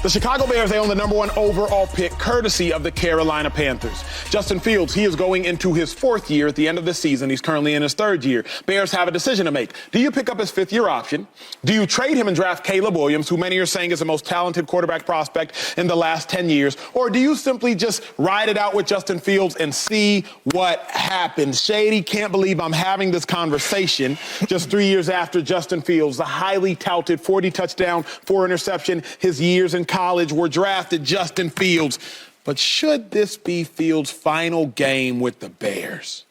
The Chicago Bears, they own the #1 overall pick, courtesy of the Carolina Panthers. Justin Fields, he is going into his 4th year at the end of the season. He's currently in his 3rd year. Bears have a decision to make. Do you pick up his 5th-year option? Do you trade him and draft Caleb Williams, who many are saying is the most talented quarterback prospect in the last 10 years? Or do you simply just ride it out with Justin Fields and see what happens? Shady, can't believe I'm having this conversation just 3 years after Justin Fields, the highly touted 40-touchdown, 4-interception, his years in college were drafted Justin Fields. But should this be Fields' final game with the Bears?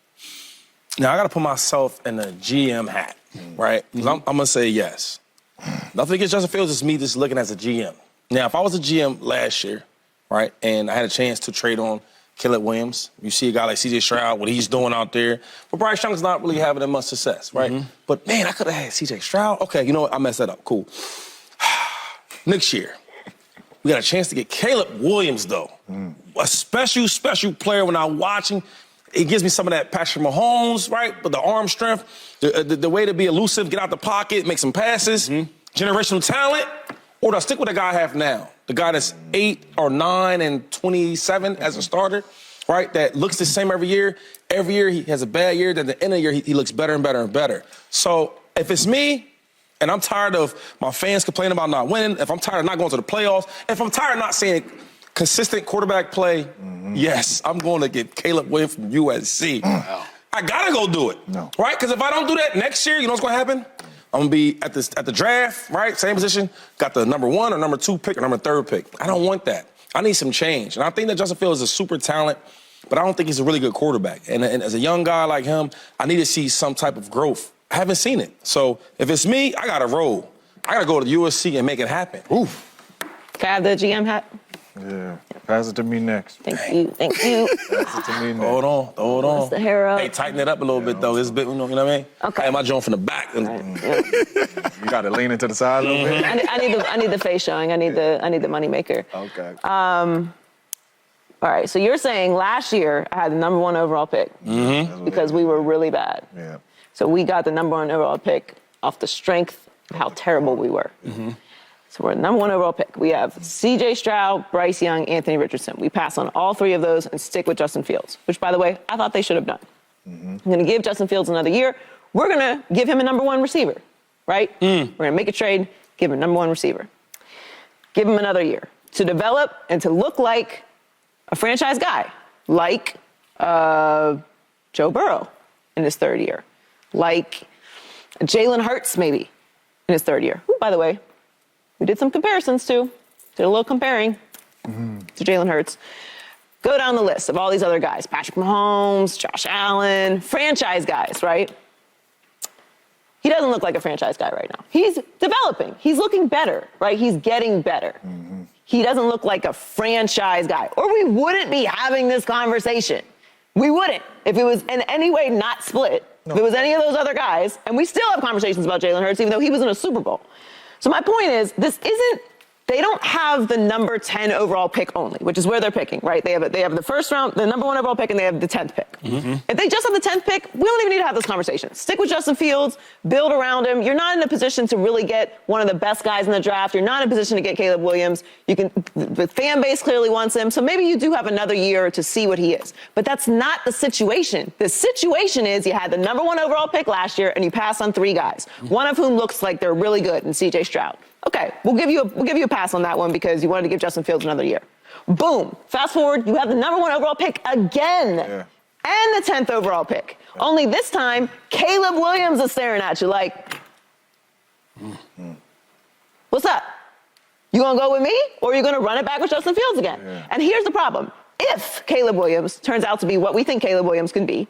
Now, I got to put myself in the GM hat, right? I'm going to say yes. Nothing against Justin Fields, it's me just looking as a GM. Now, if I was a GM last year, right, and I had a chance to trade on Caleb Williams, you see a guy like C.J. Stroud, what he's doing out there. But Bryce Young's not really having that much success, right? But, man, I could have had C.J. Stroud. Okay, you know what? I messed that up. Cool. Next year, we got a chance to get Caleb Williams, though. A special player. When I watch him, it gives me some of that Patrick Mahomes, right? But the arm strength, the way to be elusive, get out the pocket, make some passes, generational talent. Or do I stick with the guy I have now? The guy that's 8 or 9 and 27 as a starter, right? That looks the same every year. Every year he has a bad year. Then at the end of the year, he looks better and better and better. So if it's me, and I'm tired of my fans complaining about not winning, if I'm tired of not going to the playoffs, if I'm tired of not seeing consistent quarterback play, yes, I'm going to get Caleb Williams from USC. I got to go do it, right? Because if I don't do that next year, you know what's going to happen? I'm going to be at the draft, right? Same position, got the #1 or #2 pick or #3 pick. I don't want that. I need some change. And I think that Justin Fields is a super talent, but I don't think he's a really good quarterback. And as a young guy like him, I need to see some type of growth. I haven't seen it. So if it's me, I got to roll. I got to go to USC and make it happen. Oof. Can I have the GM hat? Yeah. Pass it to me next. Thank you. Thank you. Pass it to me next. Hold on. What's the hair up? Hey, tighten it up a little bit, though. This bit, you know what I mean? Okay. Hey, my joint from the back. You got to lean into the side a little bit? I need the face showing. I need the money maker. Okay. All right, so you're saying last year I had the #1 overall pick because we were really bad. Yeah. So we got the #1 overall pick off the strength of how terrible we were. So we're the #1 overall pick. We have C.J. Stroud, Bryce Young, Anthony Richardson. We pass on all 3 of those and stick with Justin Fields, which, by the way, I thought they should have done. I'm going to give Justin Fields another year. We're going to give him a #1 receiver, right? We're going to make a trade, give him a #1 receiver. Give him another year to develop and to look like a franchise guy, like Joe Burrow in his 3rd year, like Jalen Hurts maybe in his 3rd year. Who, by the way, we did some comparisons too. Did a little comparing to Jalen Hurts. Go down the list of all these other guys. Patrick Mahomes, Josh Allen, franchise guys, right? He doesn't look like a franchise guy right now. He's developing. He's looking better, right? He's getting better. He doesn't look like a franchise guy. Or we wouldn't be having this conversation. We wouldn't if it was in any way not split. If it was any of those other guys, and we still have conversations about Jalen Hurts, even though he was in a Super Bowl. So my point is, they don't have the #10 overall pick only, which is where they're picking, right? They have the first round, the #1 overall pick, and they have the 10th pick. If they just have the 10th pick, we don't even need to have this conversation. Stick with Justin Fields, build around him. You're not in a position to really get one of the best guys in the draft. You're not in a position to get Caleb Williams. The fan base clearly wants him, so maybe you do have another year to see what he is. But that's not the situation. The situation is you had the #1 overall pick last year, and you passed on 3 guys, one of whom looks like they're really good, in C.J. Stroud. Okay, we'll give you a pass on that one because you wanted to give Justin Fields another year. Boom. Fast forward, you have the #1 overall pick again. And the 10th overall pick. Only this time, Caleb Williams is staring at you like, what's up? You gonna go with me or are you gonna run it back with Justin Fields again? And here's the problem. If Caleb Williams turns out to be what we think Caleb Williams can be,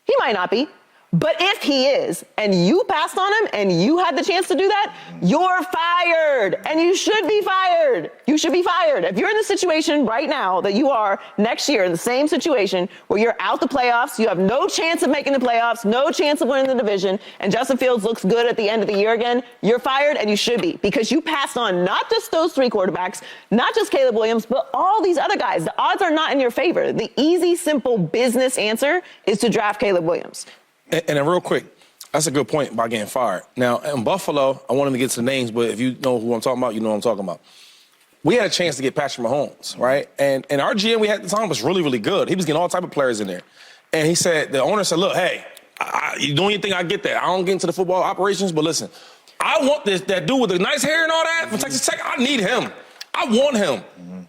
he might not be. But if he is, and you passed on him, and you had the chance to do that, you're fired. And you should be fired. You should be fired. If you're in the situation right now that you are next year, in the same situation where you're out the playoffs, you have no chance of making the playoffs, no chance of winning the division, and Justin Fields looks good at the end of the year again, you're fired, and you should be. Because you passed on not just those 3 quarterbacks, not just Caleb Williams, but all these other guys. The odds are not in your favor. The easy, simple business answer is to draft Caleb Williams. And then real quick, that's a good point about getting fired. Now, in Buffalo, I want him to get to the names, but if you know who I'm talking about, you know what I'm talking about. we had a chance to get Patrick Mahomes, right? And our GM we had at the time was really, really good. He was getting all type of players in there. And he said, the owner said, look, hey, you doing your thing, I get that. I don't get into the football operations, but listen, I want that dude with the nice hair and all that from Texas Tech. I need him. I want him. Mm-hmm.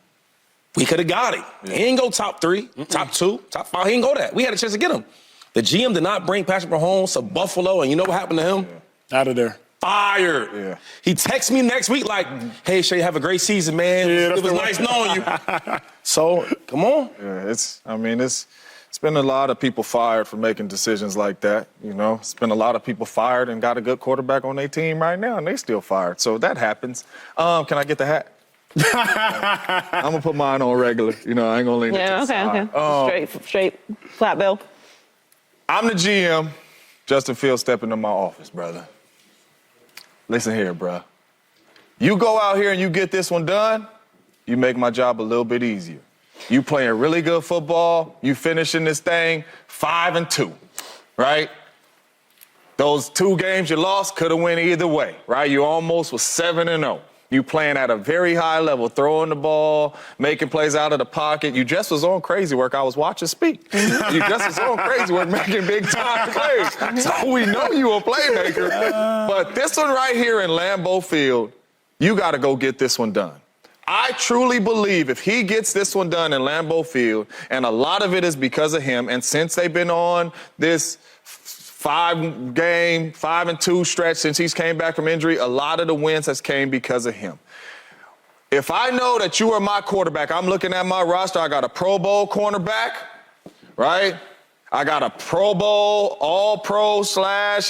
We could have got him. Yeah. He didn't go top 3, top 2, top 5. He didn't go that. We had a chance to get him. The GM did not bring Patrick Mahomes to Buffalo, and you know what happened to him? Yeah. Out of there. Fired. Yeah. He texts me next week like, hey, Shay, have a great season, man. Yeah, it was nice knowing you. So, come on. Yeah, it's been a lot of people fired for making decisions like that, you know. It's been a lot of people fired and got a good quarterback on their team right now, and they still fired. So that happens. Can I get the hat? I'm going to put mine on regular. You know, I ain't going to lean it to the side. Okay. Straight, flat bill. I'm the GM. Justin Fields stepping into my office, brother. Listen here, bro. You go out here and you get this one done, you make my job a little bit easier. You playing really good football, you finishing this thing 5-2, right? Those 2 games you lost could have went either way, right? You almost was 7-0. You playing at a very high level, throwing the ball, making plays out of the pocket. You just was on crazy work. I was watching speak. You just was on crazy work, making big time plays. So we know you a playmaker. But this one right here in Lambeau Field, you got to go get this one done. I truly believe if he gets this one done in Lambeau Field, and a lot of it is because of him, and since they've been on this 5-game, 5-2 stretch since he's came back from injury, a lot of the wins has came because of him. If I know that you are my quarterback, I'm looking at my roster, I got a Pro Bowl cornerback, right? I got a Pro Bowl, All-Pro /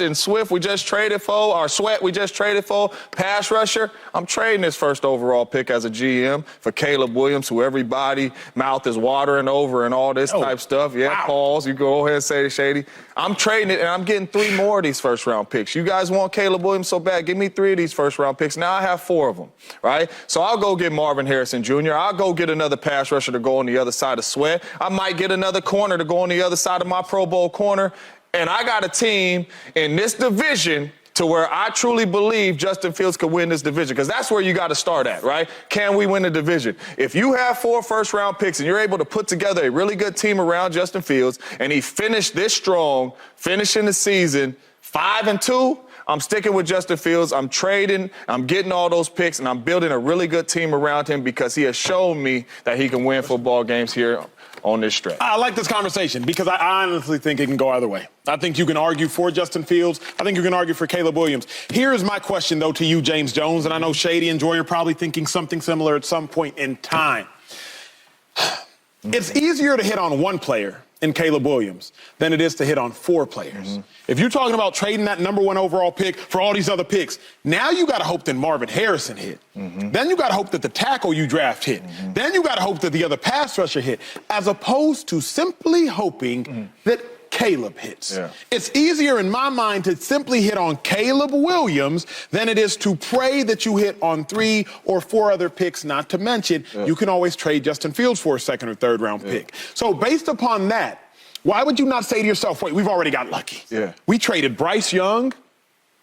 and Swift we just traded for, or Sweat we just traded for, pass rusher. I'm trading this first overall pick as a GM for Caleb Williams, who everybody mouth is watering over and all this type stuff. Yeah, wow. Pause. You go ahead and say it, Shady. I'm trading it, and I'm getting 3 more of these first-round picks. You guys want Caleb Williams so bad, give me 3 of these first-round picks. Now I have 4 of them, right? So I'll go get Marvin Harrison Jr. I'll go get another pass rusher to go on the other side of Sweat. I might get another corner to go on the other side of my Pro Bowl corner. And I got a team in this division to where I truly believe Justin Fields could win this division, because that's where you got to start at, right? Can we win the division? If you have 4 first-round picks and you're able to put together a really good team around Justin Fields, and he finished this strong, finishing the season 5-2, I'm sticking with Justin Fields. I'm trading. I'm getting all those picks, and I'm building a really good team around him because he has shown me that he can win football games here on this stretch. I like this conversation because I honestly think it can go either way. I think you can argue for Justin Fields. I think you can argue for Caleb Williams. Here's my question, though, to you, James Jones, and I know Shady and Joy are probably thinking something similar at some point in time. It's easier to hit on one player in Caleb Williams than it is to hit on 4 players. Mm-hmm. If you're talking about trading that #1 overall pick for all these other picks, now you got to hope that Marvin Harrison hit. Mm-hmm. Then you got to hope that the tackle you draft hit. Mm-hmm. Then you got to hope that the other pass rusher hit, as opposed to simply hoping that Caleb hits. Yeah. It's easier in my mind to simply hit on Caleb Williams than it is to pray that you hit on 3 or 4 other picks, not to mention you can always trade Justin Fields for a 2nd or 3rd round pick. So based upon that, why would you not say to yourself, wait, we've already got lucky. Yeah. We traded Bryce Young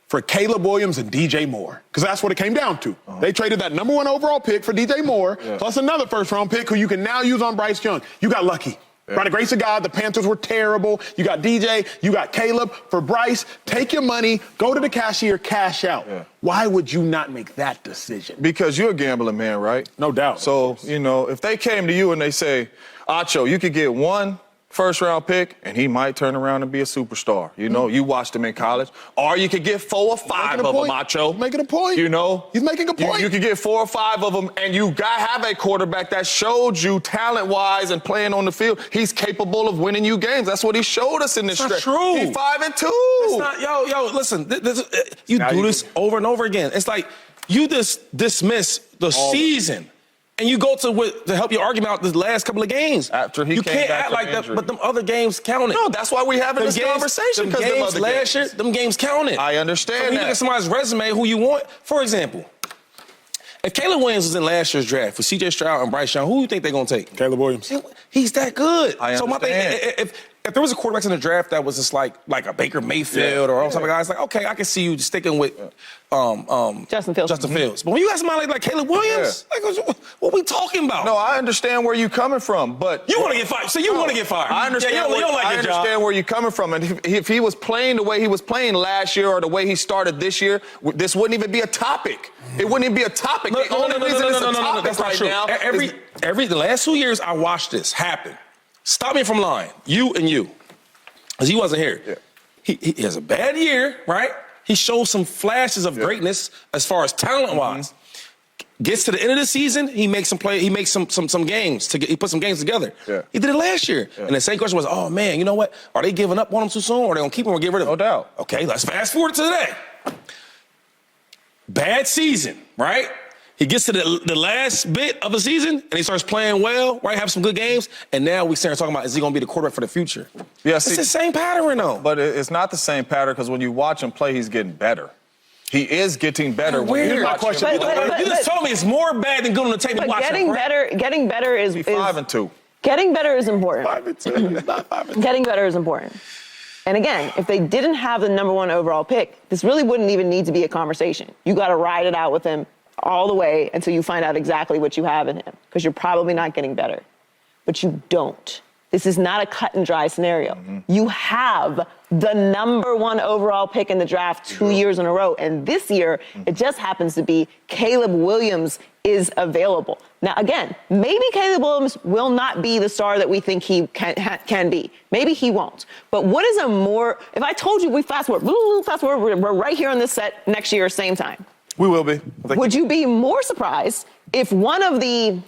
for Caleb Williams and DJ Moore, because that's what it came down to. They traded that #1 overall pick for DJ Moore, plus another 1st round pick who you can now use on Bryce Young. You got lucky. By the grace of God, the Panthers were terrible. You got DJ, you got Caleb. For Bryce, take your money, go to the cashier, cash out. Yeah. Why would you not make that decision? Because you're a gambling man, right? No doubt. So, you know, if they came to you and they say, Acho, you could get 1 first-round pick, and he might turn around and be a superstar. You know, you watched him in college. Or you could get 4 or 5 of them, Acho. Making a point. You know? He's making a point. You could get 4 or 5 of them, and you got to have a quarterback that showed you talent-wise and playing on the field, he's capable of winning you games. That's what he showed us in this stretch. That's true. He's 5-2. It's not, yo, listen, you do this over and over again. It's like you just dismiss the season. And you go to help your argument out the last couple of games. After he you came can't back act like injury. that, but them other games counted. No, that's why we having this conversation. Them games last year, them games counted. I understand so when you look at somebody's resume, who you want. For example, if Caleb Williams was in last year's draft with C.J. Stroud and Bryce Young, who do you think they're going to take? Caleb Williams. He's that good. I understand. So my thing, if there was a quarterbacks in the draft that was just like a Baker Mayfield or all type of guys, like, okay, I can see you sticking with Justin Fields. But when you got somebody like Caleb Williams, like, what we talking about? No, I understand where you're coming from, but You want to get fired. So you want to get fired. I understand. Yeah, you don't like I your job. understand where you're coming from, and if he was playing the way he was playing last year or the way he started this year, this wouldn't even be a topic. It wouldn't even be a topic. The only reason it's a topic that's not right true. now. The last 2 years I watched this happen. Stop me from lying. You, because he wasn't here. Yeah. He has a bad year, right? He shows some flashes of greatness as far as talent-wise. Gets to the end of the season, he makes some play. He makes some games. He put some games together. Yeah. He did it last year. Yeah. And the same question was, oh man, you know what? Are they giving up on him too soon, or are they gonna keep him or get rid of him? No doubt. Okay, let's fast forward to today. Bad season, right? He gets to the last bit of the season, and he starts playing well, right? Have some good games, and now we start talking about, is he going to be the quarterback for the future? Yeah, it's the same pattern, though. But it's not the same pattern because when you watch him play, he's getting better. He is getting better. Here's my question. You just told me it's more bad than good on the tape. But getting better is 5-2. Getting better is important. 5-2. Not 5-2. Getting better is important. And again, if they didn't have the number 1 overall pick, this really wouldn't even need to be a conversation. You got to ride it out with him all the way until you find out exactly what you have in him, because you're probably not getting better. But you don't. This is not a cut and dry scenario. You have the number 1 overall pick in the draft 2 years in a row. And this year, it just happens to be Caleb Williams is available. Now, again, maybe Caleb Williams will not be the star that we think he can be. Maybe he won't. But what is if I told you we fast forward, we're right here on this set next year, same time. We will be. Would you be more surprised if one of the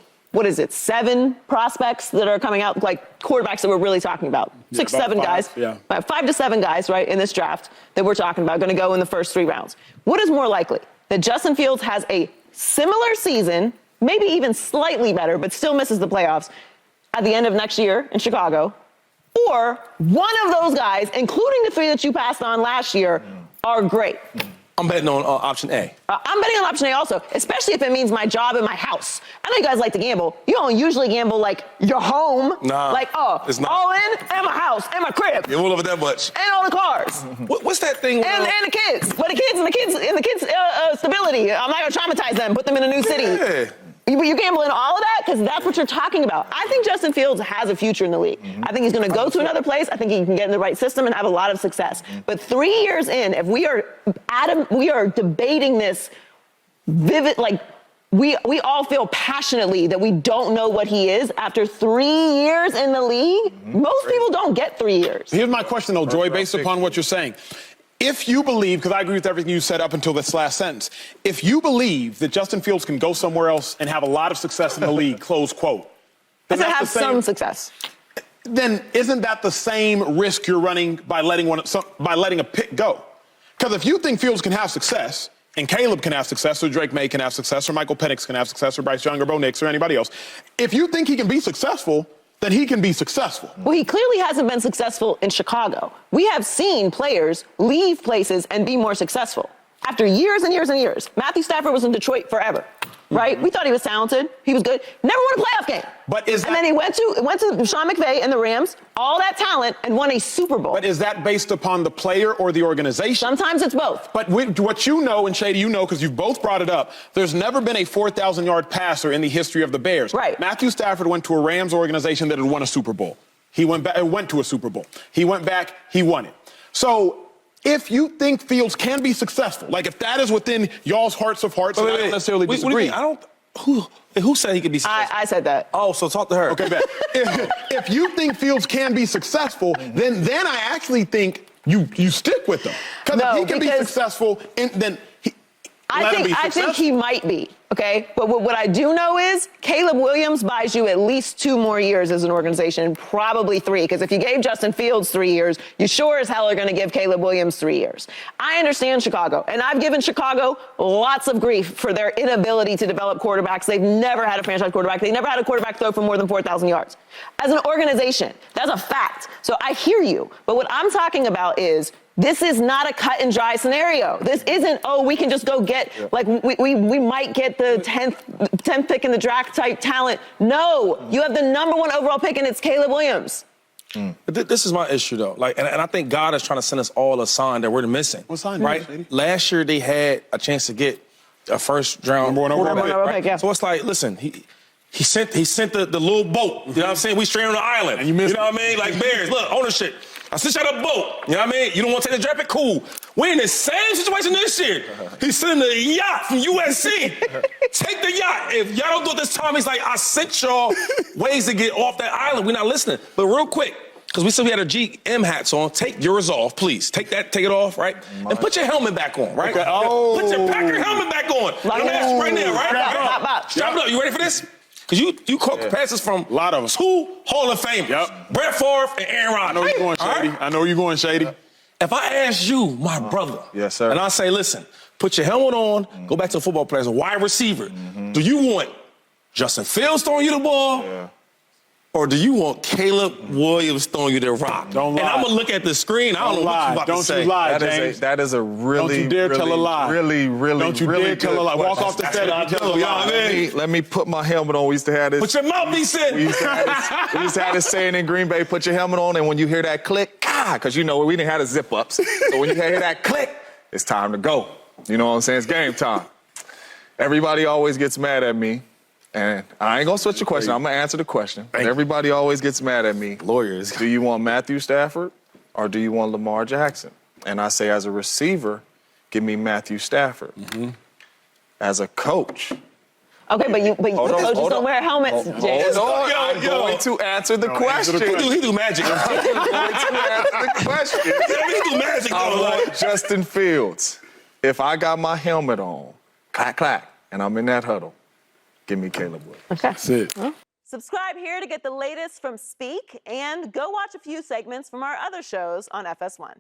7 prospects that are coming out, like quarterbacks that we're really talking about, 6, 7 guys, 5 to 7 guys, right, in this draft that we're talking about, going to go in the first 3 rounds. What is more likely? That Justin Fields has a similar season, maybe even slightly better, but still misses the playoffs at the end of next year in Chicago, or one of those guys, including the 3 that you passed on last year, are great? I'm betting on option A. I'm betting on option A also, especially if it means my job and my house. I know you guys like to gamble. You don't usually gamble like your home. Nah, like, it's not. all in, and my house, and my crib. You won't love it that much. And all the cars. What's that thing? And the kids. But the kids' stability. I'm not going to traumatize them, put them in a new city. Yeah. You gambling all of that? Because that's what you're talking about. I think Justin Fields has a future in the league. I think he's going to go to another place. I think he can get in the right system and have a lot of success. But 3 years in, if we are debating this vivid, like we all feel passionately that we don't know what he is after 3 years in the league. Most people don't get 3 years. Here's my question, though, Joy, based upon what you're saying. If you believe, because I agree with everything you said up until this last sentence, if you believe that Justin Fields can go somewhere else and have a lot of success in the league, close quote. Does it have some success? Then isn't that the same risk you're running by letting a pick go? Because if you think Fields can have success, and Caleb can have success, or Drake May can have success, or Michael Penix can have success, or Bryce Young, or Bo Nix, or anybody else, if you think he can be successful, then he can be successful. Well, he clearly hasn't been successful in Chicago. We have seen players leave places and be more successful after years and years and years. Matthew Stafford was in Detroit forever, right? We thought he was talented. He was good. Never won a playoff game. And then he went to Sean McVay and the Rams, all that talent, and won a Super Bowl. But is that based upon the player or the organization? Sometimes it's both. But what you know, and Shady, you know, because you've both brought it up, there's never been a 4,000-yard passer in the history of the Bears. Right. Matthew Stafford went to a Rams organization that had won a Super Bowl. He went to a Super Bowl. He went back, he won it. So if you think Fields can be successful, like if that is within y'all's hearts of hearts, and I don't necessarily disagree. Who said he could be successful? I said that. Oh, so talk to her. Okay, bet. If you think Fields can be successful, then I actually think you stick with him. Because if he can be successful, then I think he might be, okay? But what I do know is Caleb Williams buys you at least 2 more years as an organization, probably 3. Because if you gave Justin Fields 3 years, you sure as hell are going to give Caleb Williams 3 years. I understand Chicago, and I've given Chicago lots of grief for their inability to develop quarterbacks. They've never had a franchise quarterback. They never had a quarterback throw for more than 4,000 yards. As an organization, that's a fact. So I hear you. But what I'm talking about is this is not a cut and dry scenario. This isn't, we can just go get, like, we might get the 10th pick in the draft type talent. No, you have the number 1 overall pick, and it's Caleb Williams. But this is my issue, though. Like, and I think God is trying to send us all a sign that we're missing. What sign? Right? Shady? Last year they had a chance to get a first-round Number one overall quarterback, pick, right? yeah. So it's like, listen, he sent the little boat. You know what I'm saying? We straight on the island. And you missed know what I mean? Like Bears, look, ownership. I sent you out a boat. You know what I mean? You don't want to take the draft pick? Cool. We're in the same situation this year. He's sending the yacht from USC. Take the yacht. If y'all don't do it this time, he's like, I sent y'all ways to get off that island. We're not listening. But real quick, because we said we had our GM hats on, take yours off, please. Take it off, right? And put your helmet back on, right? Okay. Oh. Put your Packer helmet back on. I'm gonna ask you right now, right? Strap it up. You ready for this? Because you caught passes from a lot of them. 2 Hall of Famers. Yep. Brett Favre and Aaron Rodgers. I know you're going, Shady. Right? I know you're going, Shady. If I ask you, my brother, Yes, sir. and I say, listen, put your helmet on, go back to the football players, a wide receiver. Do you want Justin Fields throwing you the ball? Yeah. Or do you want Caleb Williams throwing you the rock? Don't lie. And I'm going to look at the screen. I don't know what you're about Don't to say. you lie, That James. is that is a really, Don't you dare really, tell a lie. really, Don't you really dare tell a lie. good Walk off the question. set and tell a lie. Let me put my helmet on. We used to have this. Put your mouthpiece in. We used to have this saying in Green Bay, put your helmet on, and when you hear that click, because you know we didn't have the zip-ups. So when you hear that click, it's time to go. You know what I'm saying? It's game time. Everybody always gets mad at me, and I ain't going to switch the question. I'm going to answer the question. Everybody always gets mad at me. Lawyers. Do you want Matthew Stafford or do you want Lamar Jackson? And I say, as a receiver, give me Matthew Stafford. As a coach, Okay, but coaches hold don't on. wear helmets, James. hold on. Yo, I'm going to answer the question. He do magic. I'm going to answer the question. He do magic, I though. want Justin Fields. If I got my helmet on, clack, clack, and I'm in that huddle, give me Caleb Williams. Okay. That's it. Subscribe here to get the latest from Speak and go watch a few segments from our other shows on FS1.